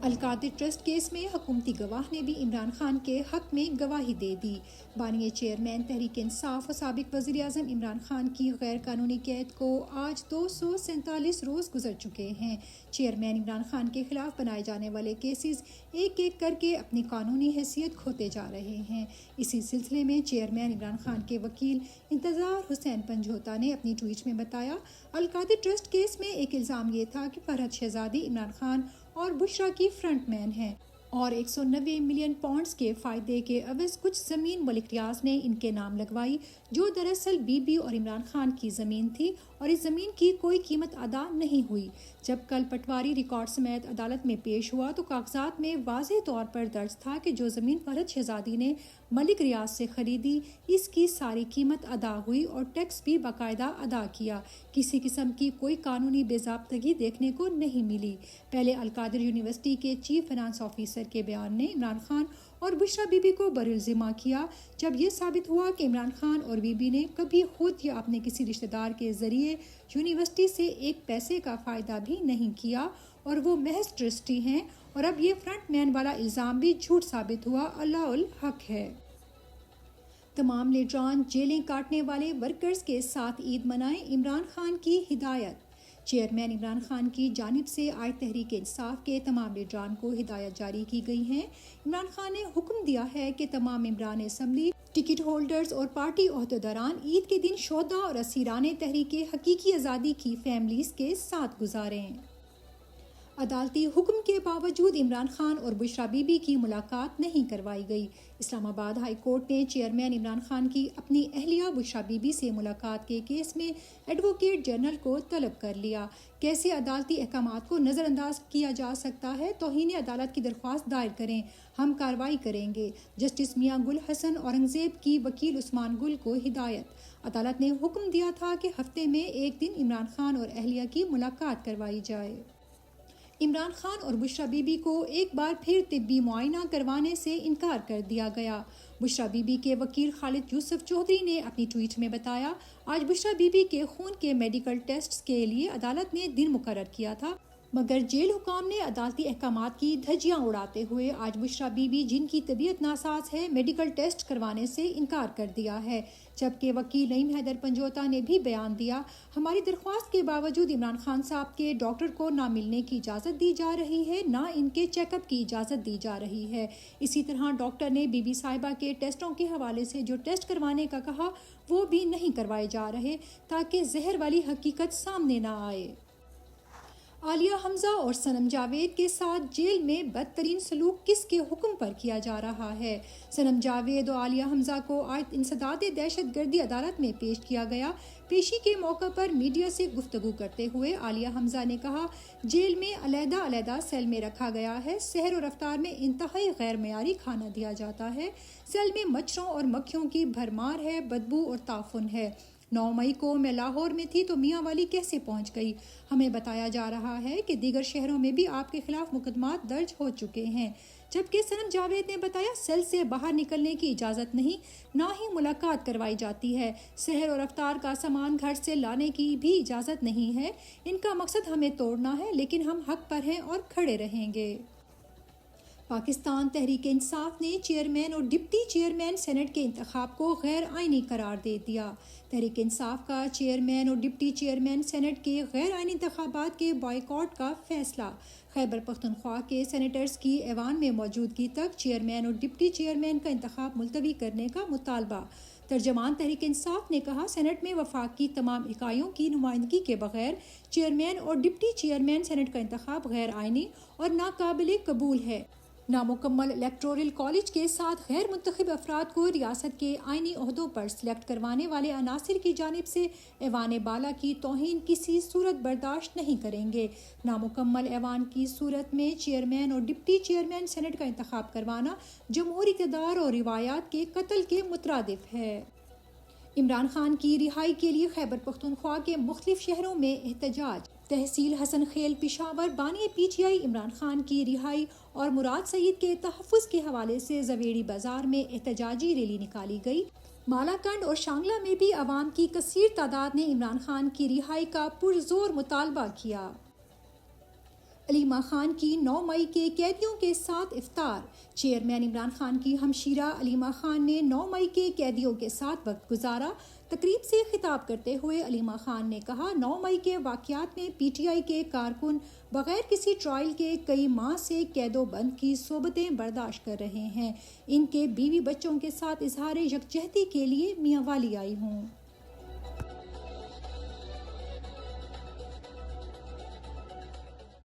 القادر trust case میں حکومتی گواہ نے بھی عمران خان کے حق میں گواہی دے دی۔ بانیے چیئرمین تحریک انصاف اور سابق وزیر اعظم عمران خان کی غیر قانونی قید کو آج 247 روز گزر چکے ہیں۔ چیئرمین عمران خان کے خلاف بنائے جانے والے کیسز ایک ایک کر کے اپنی قانونی حیثیت کھوتے جا رہے ہیں۔ اسی سلسلے میں چیئرمین عمران خان کے وکیل انتظار حسین پنجھوتا نے اپنی ٹویٹ میں بتایا، القادر ٹرسٹ کیس میں ایک الزام یہ تھا کہ فرحت شہزادی عمران خان اور بشرا کی فرنٹ مین ہیں اور 190 ملین پاؤنڈز کے فائدے کے عوض کچھ زمین ملک ریاض نے ان کے نام لگوائی، جو دراصل بی بی اور عمران خان کی زمین تھی اور اس زمین کی کوئی قیمت ادا نہیں ہوئی۔ جب کل پٹواری ریکارڈ سمیت عدالت میں پیش ہوا تو کاغذات میں واضح طور پر درج تھا کہ جو زمین فرحت شہزادی نے ملک ریاض سے خریدی اس کی ساری قیمت ادا ہوئی اور ٹیکس بھی باقاعدہ ادا کیا۔ کسی قسم کی کوئی قانونی بے ضابطگی دیکھنے کو نہیں ملی۔ پہلے القادر یونیورسٹی کے چیف فنانس آفیسر کے بیان نے عمران خان اور بشرا بی بی کو برالذمہ کیا جب یہ ثابت ہوا کہ عمران خان اور بی بی نے کبھی خود یا اپنے کسی رشتہ دار کے ذریعے یونیورسٹی سے ایک پیسے کا فائدہ بھی نہیں کیا اور وہ محض ٹرسٹی ہیں، اور اب یہ فرنٹ مین والا الزام بھی جھوٹ ثابت ہوا۔ اللہ الحق ہے۔ تمام لیڈران جیلیں کاٹنے والے ورکرز کے ساتھ عید منائیں، عمران خان کی ہدایت۔ چیئرمین عمران خان کی جانب سے آج تحریک انصاف کے تمام لیڈران کو ہدایت جاری کی گئی ہیں۔ عمران خان نے حکم دیا ہے کہ تمام ممبران اسمبلی، ٹکٹ ہولڈرز اور پارٹی عہدیداران عید کے دن شہداء اور اسیران تحریک حقیقی آزادی کی فیملیز کے ساتھ گزاریں۔ عدالتی حکم کے باوجود عمران خان اور بشرا بی بی کی ملاقات نہیں کروائی گئی۔ اسلام آباد ہائی کورٹ نے چیئرمین عمران خان کی اپنی اہلیہ بشرا بی بی سے ملاقات کے کیس میں ایڈوکیٹ جنرل کو طلب کر لیا۔ کیسے عدالتی احکامات کو نظر انداز کیا جا سکتا ہے؟ توہین عدالت کی درخواست دائر کریں، ہم کارروائی کریں گے۔ جسٹس میاں گل حسن اورنگزیب کی وکیل عثمان گل کو ہدایت۔ عدالت نے حکم دیا تھا کہ ہفتے میں ایک دن عمران خان اور اہلیہ کی ملاقات کروائی جائے۔ عمران خان اور بشرا بی بی کو ایک بار پھر طبی معائنہ کروانے سے انکار کر دیا گیا۔ بشرا بی بی کے وکیل خالد یوسف چودھری نے اپنی ٹویٹ میں بتایا، آج بشرا بی بی کے خون کے میڈیکل ٹیسٹ کے لیے عدالت نے دن مقرر کیا تھا، مگر جیل حکام نے عدالتی احکامات کی دھجیاں اڑاتے ہوئے آج بشرا بی بی، جن کی طبیعت ناساز ہے، میڈیکل ٹیسٹ کروانے سے انکار کر دیا ہے۔ جبکہ وکیل نعیم حیدر پنجھوتا نے بھی بیان دیا، ہماری درخواست کے باوجود عمران خان صاحب کے ڈاکٹر کو نہ ملنے کی اجازت دی جا رہی ہے، نہ ان کے چیک اپ کی اجازت دی جا رہی ہے۔ اسی طرح ڈاکٹر نے بی بی صاحبہ کے ٹیسٹوں کے حوالے سے جو ٹیسٹ کروانے کا کہا وہ بھی نہیں کروائے جا رہے تاکہ زہر والی حقیقت سامنے نہ آئے۔ عالیہ حمزہ اور صنم جاوید کے ساتھ جیل میں بدترین سلوک کس کے حکم پر کیا جا رہا ہے؟ صنم جاوید اور عالیہ حمزہ کو آج انسداد دہشت گردی عدالت میں پیش کیا گیا۔ پیشی کے موقع پر میڈیا سے گفتگو کرتے ہوئے عالیہ حمزہ نے کہا، جیل میں علیحدہ علیحدہ سیل میں رکھا گیا ہے، سحر و رفتار میں انتہائی غیر معیاری کھانا دیا جاتا ہے، سیل میں مچھروں اور مکھیوں کی بھرمار ہے، بدبو اور تعفن ہے۔ 9 مئی کو میں لاہور میں تھی تو میاں والی کیسے پہنچ گئی؟ ہمیں بتایا جا رہا ہے کہ دیگر شہروں میں بھی آپ کے خلاف مقدمات درج ہو چکے ہیں۔ جبکہ صنم جاوید نے بتایا، سیل سے باہر نکلنے کی اجازت نہیں، نہ ہی ملاقات کروائی جاتی ہے، سحر و رفتار کا سامان گھر سے لانے کی بھی اجازت نہیں ہے۔ ان کا مقصد ہمیں توڑنا ہے، لیکن ہم حق پر ہیں اور کھڑے رہیں گے۔ پاکستان تحریک انصاف نے چیئرمین اور ڈپٹی چیئرمین سینٹ کے انتخاب کو غیر آئینی قرار دے دیا۔ تحریک انصاف کا چیئرمین اور ڈپٹی چیئرمین سینٹ کے غیر آئینی انتخابات کے بائیکاٹ کا فیصلہ۔ خیبر پختونخوا کے سینیٹرز کی ایوان میں موجودگی تک چیئرمین اور ڈپٹی چیئرمین کا انتخاب ملتوی کرنے کا مطالبہ۔ ترجمان تحریک انصاف نے کہا، سینٹ میں وفاق کی تمام اکائیوں کی نمائندگی کے بغیر چیئرمین اور ڈپٹی چیئرمین سینٹ کا انتخاب غیر آئینی اور ناقابل قبول ہے۔ نامکمل الیکٹورل کالج کے ساتھ غیر منتخب افراد کو ریاست کے آئینی عہدوں پر سلیکٹ کروانے والے عناصر کی جانب سے ایوان بالا کی توہین کسی صورت برداشت نہیں کریں گے۔ نامکمل ایوان کی صورت میں چیئرمین اور ڈپٹی چیئرمین سینٹ کا انتخاب کروانا جمہوری اقتدار اور روایات کے قتل کے مترادف ہے۔ عمران خان کی رہائی کے لیے خیبر پختونخوا کے مختلف شہروں میں احتجاج۔ تحصیل حسن خیل پشاور بانی P T I Imran Khan کی رہائی اور مراد سعید کے تحفظ کے حوالے سے زویڑی بازار میں احتجاجی ریلی نکالی گئی۔ مالاکنڈ اور شانگلہ میں بھی عوام کی کثیر تعداد نے عمران خان کی رہائی کا پرزور مطالبہ کیا۔ علیمہ خان کی 9 مئی کے قیدیوں کے ساتھ افطار۔ چیئرمین عمران خان کی ہمشیرہ علیمہ خان نے 9 مئی کے قیدیوں کے ساتھ وقت گزارا۔ تقریب سے خطاب کرتے ہوئے علیمہ خان نے کہا، 9 مئی کے واقعات میں پی ٹی آئی کے کارکن بغیر کسی ٹرائل کے کئی ماہ سے قید و بند کی صحبتیں برداشت کر رہے ہیں۔ ان کے بیوی بچوں کے ساتھ اظہار یکجہتی کے لیے میاں والی آئی ہوں۔